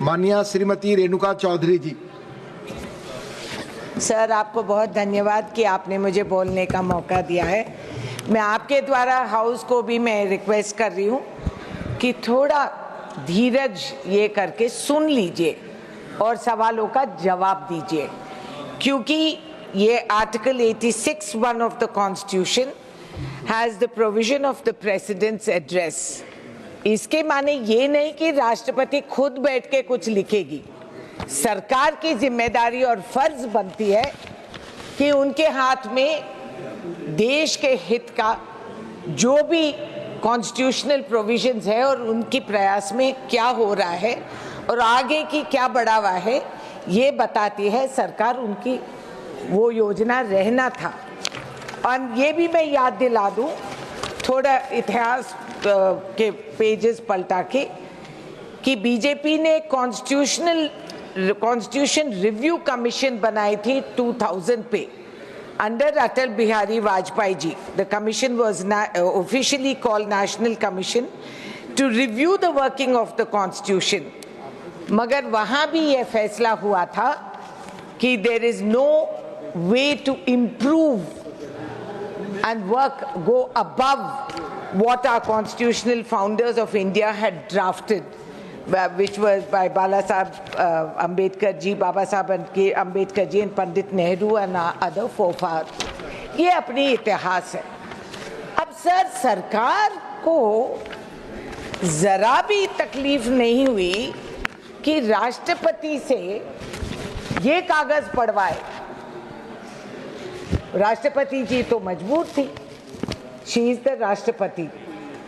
माननीय श्रीमती रेणुका चौधरी जी। सर, आपको बहुत धन्यवाद कि आपने मुझे बोलने का मौका दिया है। मैं आपके द्वारा हाउस को भी मैं रिक्वेस्ट कर रही हूँ कि थोड़ा धीरज ये करके सुन लीजिए और सवालों का जवाब दीजिए, क्योंकि ये article 86(1) of the constitution has the provision of the president's address. इसके माने ये नहीं कि राष्ट्रपति खुद बैठ के कुछ लिखेगी। सरकार की जिम्मेदारी और फर्ज बनती है कि उनके हाथ में देश के हित का जो भी कॉन्स्टिट्यूशनल प्रोविजंस है और उनके प्रयास में क्या हो रहा है और आगे की क्या बढ़ावा है, ये बताती है सरकार। उनकी वो योजना रहना था। और ये भी मैं याद दिला दूं, थोड़ा इतिहास के पेजेस पलटा के, कि बीजेपी ने कॉन्स्टिट्यूशन रिव्यू कमीशन बनाई थी 2000 पे under Atal Bihari Vajpayee ji. The commission was officially called national commission to review the working of the constitution. मगर वहाँ भी ये फैसला हुआ था कि there is no way to improve and work go above what our constitutional founders of India had drafted, which was by Bala Sahib Ambedkar ji, Baba Sahib Ambedkar ji and Pandit Nehru and other forefathers. ये अपनी इतिहास है। अब sir, सरकार को जरा भी तकलीफ नहीं हुई कि राष्ट्रपति से ये कागज पढ़वाए। राष्ट्रपति जी तो मजबूर थी, शी इज द राष्ट्रपति।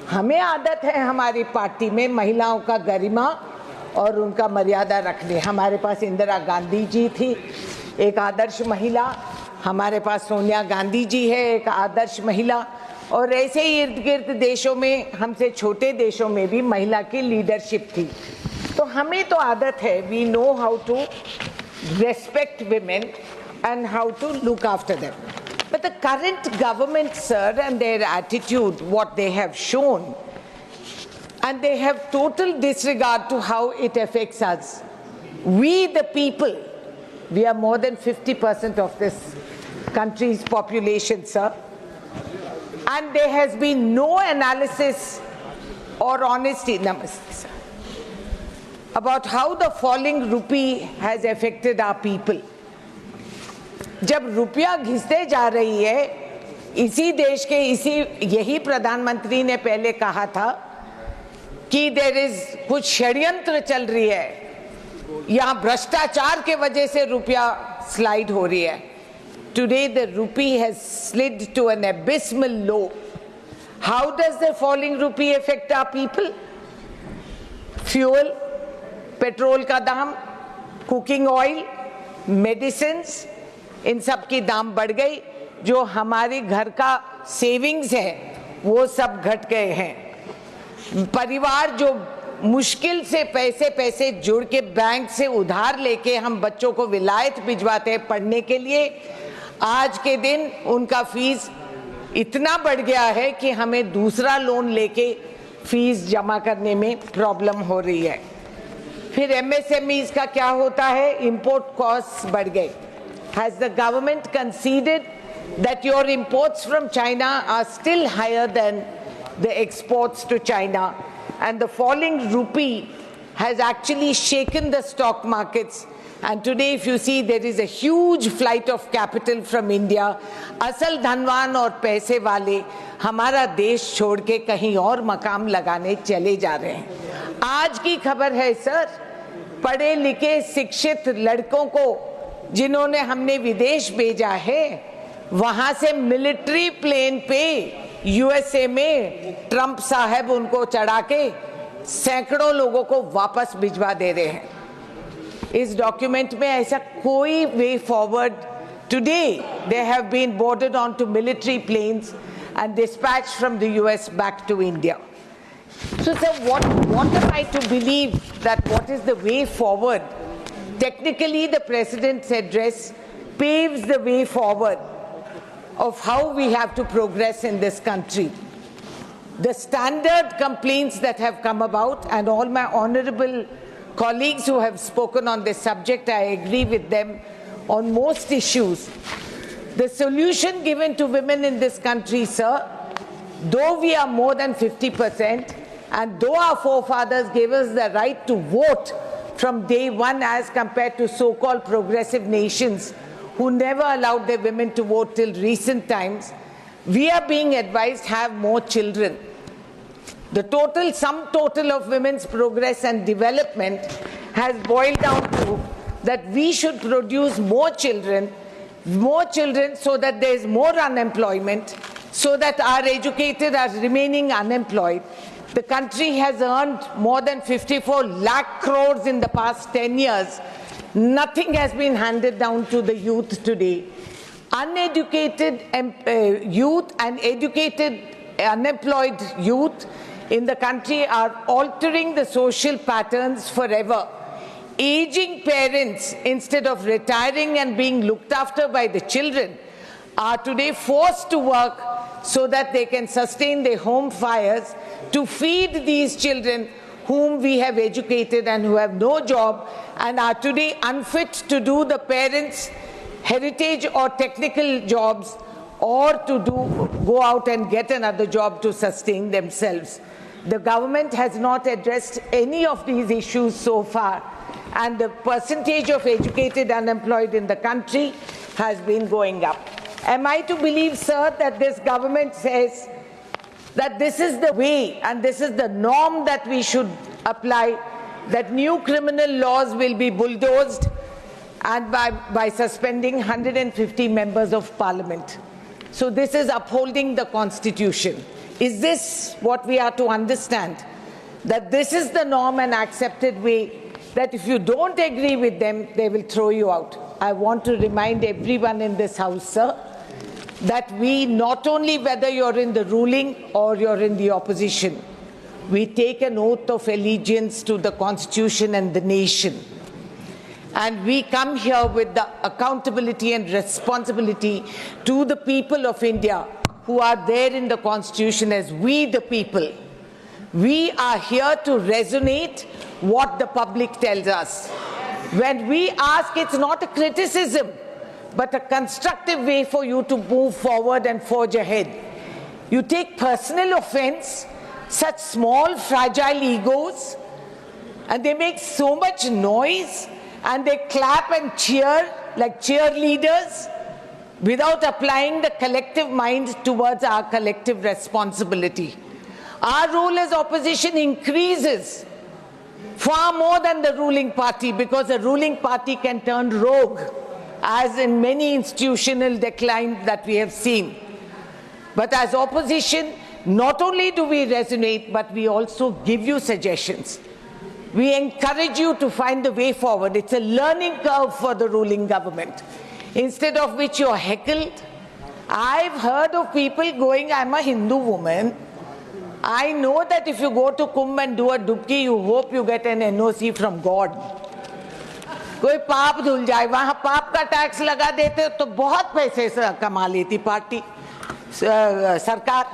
हमें आदत है हमारी पार्टी में महिलाओं का गरिमा और उनका मर्यादा रखने। हमारे पास इंदिरा गांधी जी थी, एक आदर्श महिला। हमारे पास सोनिया गांधी जी है, एक आदर्श महिला। और ऐसे ही इर्द गिर्द देशों में, हमसे छोटे देशों में भी महिला की लीडरशिप थी। तो हमें तो आदत है, we know how to respect women and how to look after them. But the current government, sir, and their attitude, what they have shown, and they have total disregard to how it affects us. We, the people, we are more than 50% of this country's population, sir. And there has been no analysis or honesty, namaste, sir, about how the falling rupee has affected our people. जब रुपया घिसते जा रही है, इसी देश के यही प्रधानमंत्री ने पहले कहा था कि देयर इज कुछ षड्यंत्र चल रही है, यहाँ भ्रष्टाचार के वजह से रुपया स्लाइड हो रही है। Today the rupee has slid to an abysmal low. How does the falling rupee affect our people? Fuel, petrol का दाम, कुकिंग ऑयल, मेडिसिन्स, इन सब की दाम बढ़ गई। जो हमारी घर का सेविंग्स है वो सब घट गए हैं। परिवार जो मुश्किल से पैसे जुड़ के बैंक से उधार लेके हम बच्चों को विलायत भिजवाते हैं पढ़ने के लिए, आज के दिन उनका फीस इतना बढ़ गया है कि हमें दूसरा लोन लेके फीस जमा करने में प्रॉब्लम हो रही है। फिर एमएसएमईज का क्या होता है? इंपोर्ट कॉस्ट बढ़ गए। Has the government conceded that your imports from China are still higher than the exports to China? And the falling rupee has actually shaken the stock markets. And today, if you see, there is a huge flight of capital from India. असल धनवान और पैसे वाले हमारा देश छोड़ के कहीं और मकाम लगाने चले जा रहे हैं। आज की खबर है सर, पढ़े लिखे शिक्षित लड़कों को जिन्होंने हमने विदेश भेजा है, वहां से मिलिट्री प्लेन पे यूएसए में ट्रंप साहब उनको चढ़ा के सैकड़ों लोगों को वापस भिजवा दे रहे हैं। इस डॉक्यूमेंट में ऐसा कोई way forward. Today they have been boarded on to military planes and dispatched from the US back to India. So sir, what am I to believe that what is the way forward? Technically, the President's address paves the way forward of how we have to progress in this country. The standard complaints that have come about, and all my honorable colleagues who have spoken on this subject. I agree with them on most issues. The solution given to women in this country, sir, though we are more than 50%, and though our forefathers gave us the right to vote from day one as compared to so-called progressive nations who never allowed their women to vote till recent times, we are being advised have more children. The sum total of women's progress and development has boiled down to that we should produce more children so that there is more unemployment, so that our educated are remaining unemployed. The country has earned more than 54 lakh crores in the past 10 years. Nothing has been handed down to the youth today. Uneducated youth and educated unemployed youth in the country are altering the social patterns forever. Aging parents, instead of retiring and being looked after by the children, are today forced to work so that they can sustain their home fires to feed these children whom we have educated and who have no job and are today unfit to do the parents' heritage or technical jobs or to go out and get another job to sustain themselves. The government has not addressed any of these issues so far, and the percentage of educated unemployed in the country has been going up. Am I to believe, sir, that this government says that this is the way and this is the norm that we should apply, that new criminal laws will be bulldozed and by suspending 150 members of parliament? So this is upholding the Constitution. Is this what we are to understand? That this is the norm and accepted way, that if you don't agree with them, they will throw you out. I want to remind everyone in this house, sir, that we not only, whether you're in the ruling or you're in the opposition, we take an oath of allegiance to the Constitution and the nation. And we come here with the accountability and responsibility to the people of India who are there in the Constitution as we the people. We are here to resonate what the public tells us. When we ask, it's not a criticism, but a constructive way for you to move forward and forge ahead. You take personal offense, such small, fragile egos, and they make so much noise, and they clap and cheer like cheerleaders without applying the collective mind towards our collective responsibility. Our role as opposition increases far more than the ruling party, because the ruling party can turn rogue, as in many institutional decline that we have seen. But as opposition, not only do we resonate, but we also give you suggestions. We encourage you to find the way forward. It's a learning curve for the ruling government, instead of which you're heckled. I've heard of people going, I'm a Hindu woman. I know that if you go to Kumbh and do a dubki, you hope you get an NOC from God. कोई पाप धुल जाए, वहाँ पाप का tax लगा देते तो बहुत पैसे कमा लेती पार्टी सरकार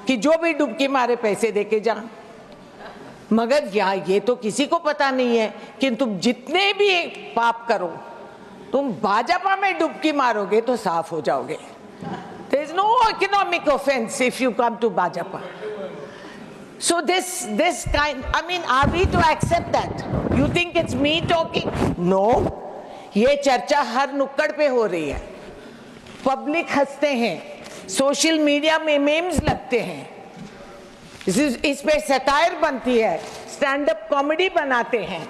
कि जो भी डुबकी मारे पैसे देके जा। मगर ये तो किसी को पता नहीं है कि तुम जितने भी पाप करो, तुम भाजपा में डुबकी मारोगे तो साफ हो जाओगे. There is no economic offense if you come to Bajapa. So this kind, I mean, are we to accept that? You think it's me talking? No. ये चर्चा हर नुक्कड़ पे हो रही है. पब्लिक हंसते हैं, सोशल मीडिया में मेम्स लगते हैं, इस पे सटायर बनती है, स्टैंड अप कॉमेडी बनाते हैं,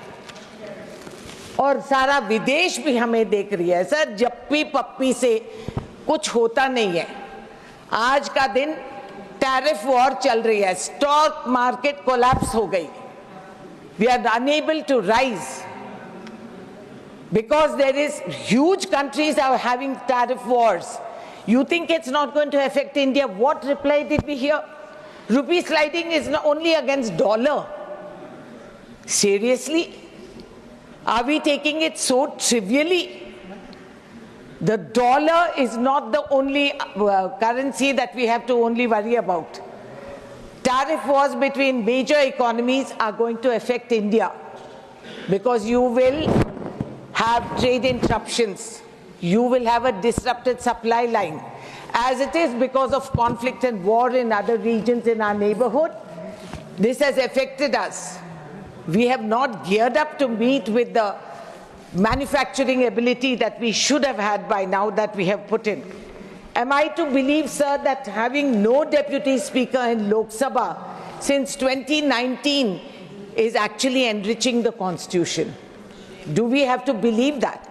और सारा विदेश भी हमें देख रही है. सर, जप्पी पप्पी से कुछ होता नहीं है. आज का दिन टैरिफ वॉर चल रही है, स्टॉक मार्केट कोलैप्स हो गई. We are unable to rise because there is huge countries are having tariff wars. You think it's not going to affect India? What reply did we hear? Rupee sliding is not only against dollar. Seriously? Are we taking it so trivially? The dollar is not the only currency that we have to only worry about. Tariff wars between major economies are going to affect India. because you will have trade interruptions. You will have a disrupted supply line. As it is, because of conflict and war in other regions in our neighborhood, this has affected us. We have not geared up to meet with the manufacturing ability that we should have had by now that we have put in. Am I to believe, sir, that having no deputy speaker in Lok Sabha since 2019 is actually enriching the constitution? Do we have to believe that?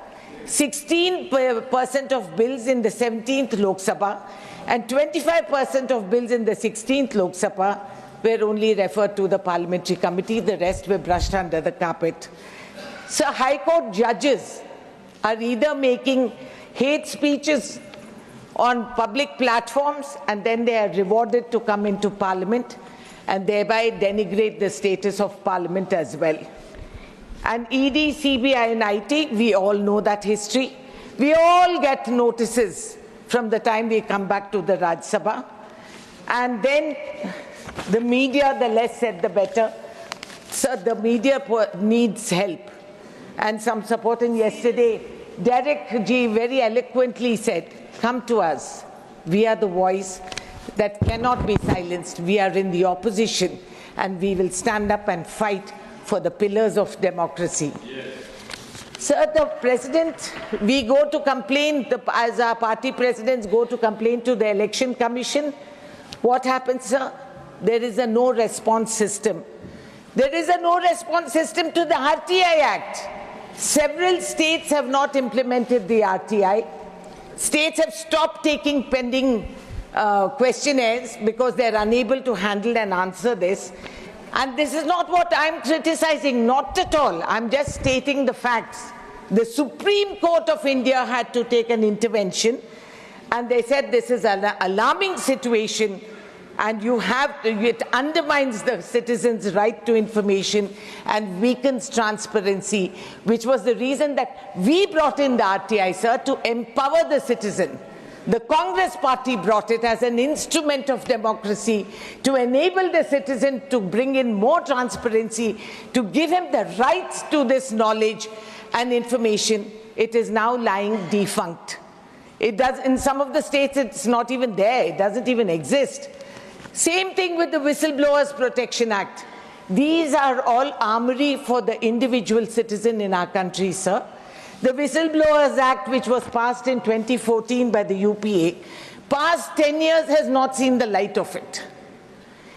16% of bills in the 17th Lok Sabha and 25% of bills in the 16th Lok Sabha were only referred to the parliamentary committee. The rest were brushed under the carpet. So High Court judges are either making hate speeches on public platforms and then they are rewarded to come into parliament and thereby denigrate the status of parliament as well. And ED, CBI and IT, we all know that history. We all get notices from the time we come back to the Raj Sabha. And then the media, the less said the better. So the media needs help and some support. And yesterday, Derek G very eloquently said, come to us. We are the voice that cannot be silenced. We are in the opposition and we will stand up and fight for the pillars of democracy. Yes. Sir, the president, we go to complain, as our party presidents go to complain to the Election Commission. What happens, sir? There is a no response system. There is a no response system to the RTI Act. Several states have not implemented the RTI. States have stopped taking pending questionnaires because they're unable to handle and answer this. And this is not what I'm criticizing, not at all. I'm just stating the facts. The Supreme Court of India had to take an intervention and they said this is an alarming situation and it undermines the citizens' right to information and weakens transparency, which was the reason that we brought in the RTI, sir, to empower the citizen. The Congress party brought it as an instrument of democracy to enable the citizen to bring in more transparency, to give him the rights to this knowledge and information. It is now lying defunct. It does, in some of the states, it's not even there. It doesn't even exist. Same thing with the Whistleblowers Protection Act. These are all armory for the individual citizen in our country, sir. The Whistleblowers Act, which was passed in 2014 by the UPA, past 10 years has not seen the light of it.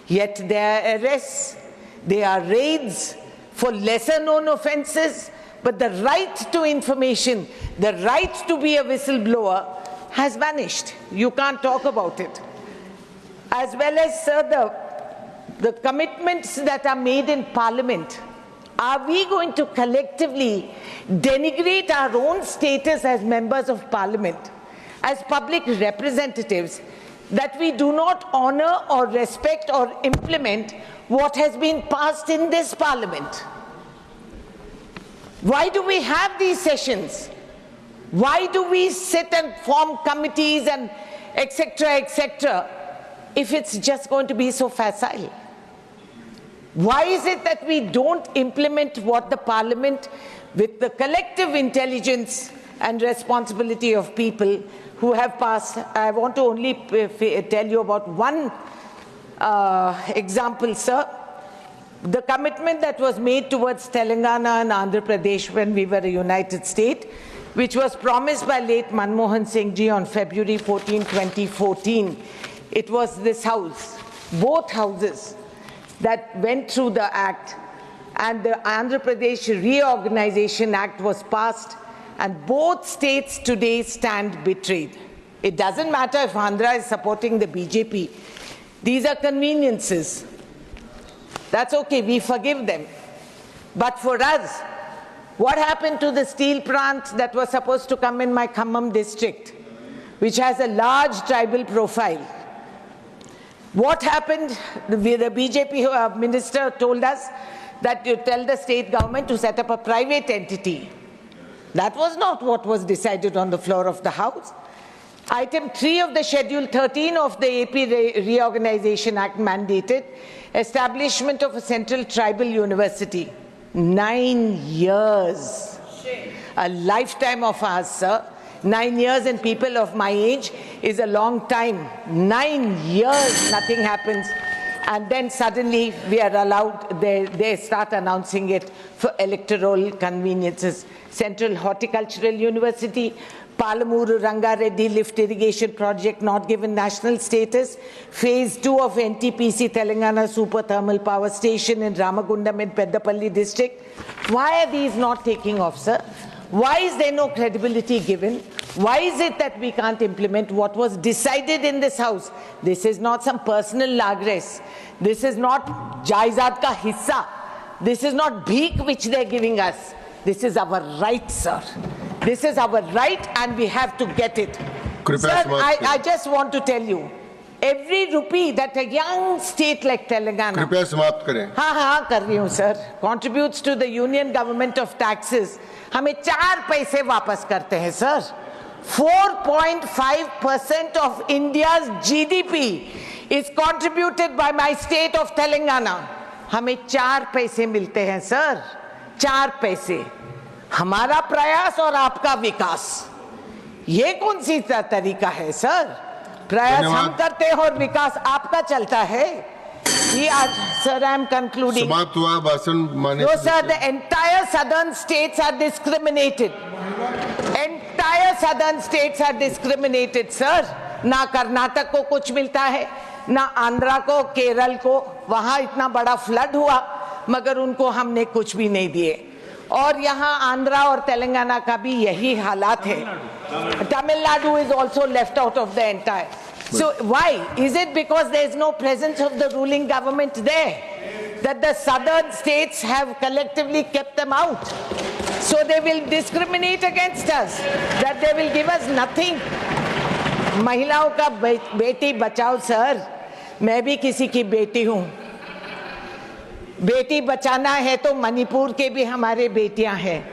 Yet there are arrests, there are raids for lesser known offences, but the right to information, the right to be a whistleblower has vanished. You can't talk about it. As well as, sir, the commitments that are made in Parliament. Are we going to collectively denigrate our own status as members of Parliament, as public representatives, that we do not honour or respect or implement what has been passed in this Parliament? Why do we have these sessions? Why do we sit and form committees and etc., if it's just going to be so facile? Why is it that we don't implement what the Parliament, with the collective intelligence and responsibility of people who have passed? I want to only tell you about one example, sir. The commitment that was made towards Telangana and Andhra Pradesh when we were a united state, which was promised by late Manmohan Singh ji on February 14, 2014. It was this house, both houses, that went through the act, and the Andhra Pradesh Reorganization Act was passed, and both states today stand betrayed. It doesn't matter if Andhra is supporting the BJP. These are conveniences. That's okay, we forgive them. But for us, what happened to the steel plant that was supposed to come in my Khammam district, which has a large tribal profile? What happened? The BJP minister told us that you tell the state government to set up a private entity. That was not what was decided on the floor of the House. Item 3 of the Schedule 13 of the AP Reorganization Act mandated establishment of a central tribal university. 9 years. A lifetime of ours, sir. 9 years in people of my age is a long time. 9 years, nothing happens. And then suddenly we are allowed, they start announcing it for electoral conveniences. Central Horticultural University, Palamuru Rangareddy lift irrigation project not given national status. Phase 2 of NTPC Telangana Super Thermal Power Station in Ramagundam in Peddapalli district. Why are these not taking off, sir? Why is there no credibility given? Why is it that we can't implement what was decided in this house? This is not some personal lagres. This is not jaizad ka hissa. This is not bheek which they're giving us. This is our right, sir. This is our right and we have to get it. Sir, I just want to tell you, every rupee that a young state like Telangana, कृपया समाप्त करें। हाँ कर रही हूँ sir, contributes to the union government of taxes, हमें 4 पैसे वापस करते हैं sir. 4.5% of India's GDP is contributed by my state of Telangana. हमें 4 पैसे मिलते हैं sir, 4 पैसे. हमारा प्रयास और आपका विकास, ये कौन सी तरीका है सर? प्रयास हम करते हैं और विकास आपका चलता है. ये आज सर आई एम कंक्लूडिंग. समाप्त हुआ भाषण माने. No sir, the entire southern states are discriminated. Entire southern states are discriminated sir. ना कर्नाटक को कुछ मिलता है, ना आंध्रा को, केरल को. वहां इतना बड़ा फ्लड हुआ मगर उनको हमने कुछ भी नहीं दिए. और यहाँ आंध्रा और तेलंगाना का भी यही हालात है. Tamil Nadu is also left out of the entire. So why? Is it because there is no presence of the ruling government there that the southern states have collectively kept them out? So they will discriminate against us, that they will give us nothing. महिलाओं का Beti Bachao sir. मैं भी किसी की बेटी हूँ. बेटी बचाना है तो मणिपुर के भी हमारे बेटियां हैं.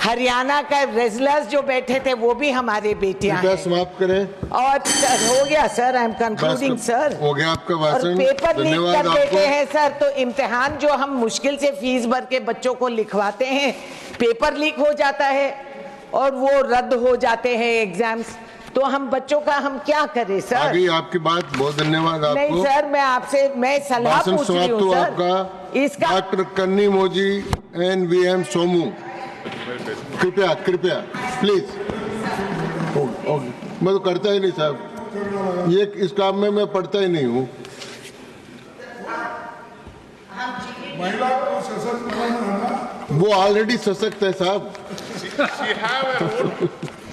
हरियाणा का रेजलर्स जो बैठे थे वो भी हमारे बेटियां हैं. समाप्त करें. और हो गया sir, I am concluding sir. हो गया आपका भाषण. और पेपर लीक कर देते हैं सर, तो इम्तिहान जो हम मुश्किल से फीस भर के बच्चों को लिखवाते हैं, पेपर लीक हो जाता है और वो रद्द हो जाते हैं एग्जाम्स. तो हम बच्चों का हम क्या करें सर? आगे आपकी बात, बहुत धन्यवाद आपको. नहीं सर, मैं आपसे मैं सलाह पूछ रही हूँ सर. इसका डॉक्टर कन्नी मोजी एंड वीएम सोमू, कृपया प्लीज. मैं तो करता ही नहीं साहब, ये इस काम में मैं पढ़ता ही नहीं हूँ. वो ऑलरेडी सशक्त है साहब.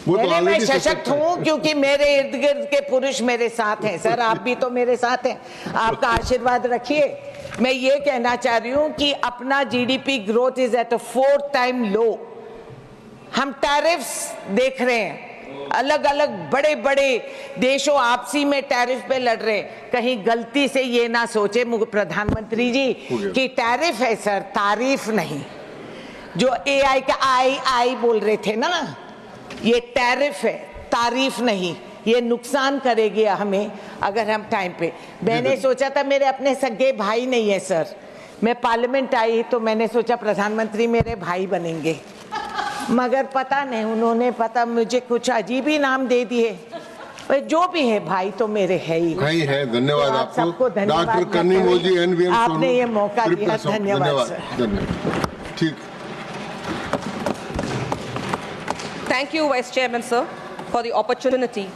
मैं सशक्त हूँ क्योंकि मेरे इर्द गिर्द के पुरुष मेरे साथ हैं सर. आप भी तो मेरे साथ हैं. आपका आशीर्वाद रखिए. मैं ये कहना चाह रही हूँ कि अपना GDP growth is at a 4th time low. हम टैरिफ्स देख रहे हैं, अलग अलग बड़े बड़े देशों आपसी में टैरिफ पे लड़ रहे. कहीं गलती से ये ना सोचे प्रधानमंत्री जी कि टैरिफ है सर, तारीफ नहीं. जो एआई का आई बोल रहे थे ना, ये टैरिफ है, तारीफ नहीं. ये नुकसान करेगी हमें अगर हम टाइम पे. मैंने सोचा था, मेरे अपने सगे भाई नहीं है सर. मैं पार्लियामेंट आई तो मैंने सोचा प्रधानमंत्री मेरे भाई बनेंगे, मगर पता नहीं उन्होंने पता मुझे कुछ अजीब ही नाम दे दिए. जो भी है भाई तो मेरे है ही है. धन्यवाद तो आपको. सबको धन्यवाद. डॉक्टर कन्नी मोजी एनवीएम, आपने ये मौका दिया. धन्यवाद सर. धन्यवाद. ठीक. Thank you, Vice Chairman, sir, for the opportunity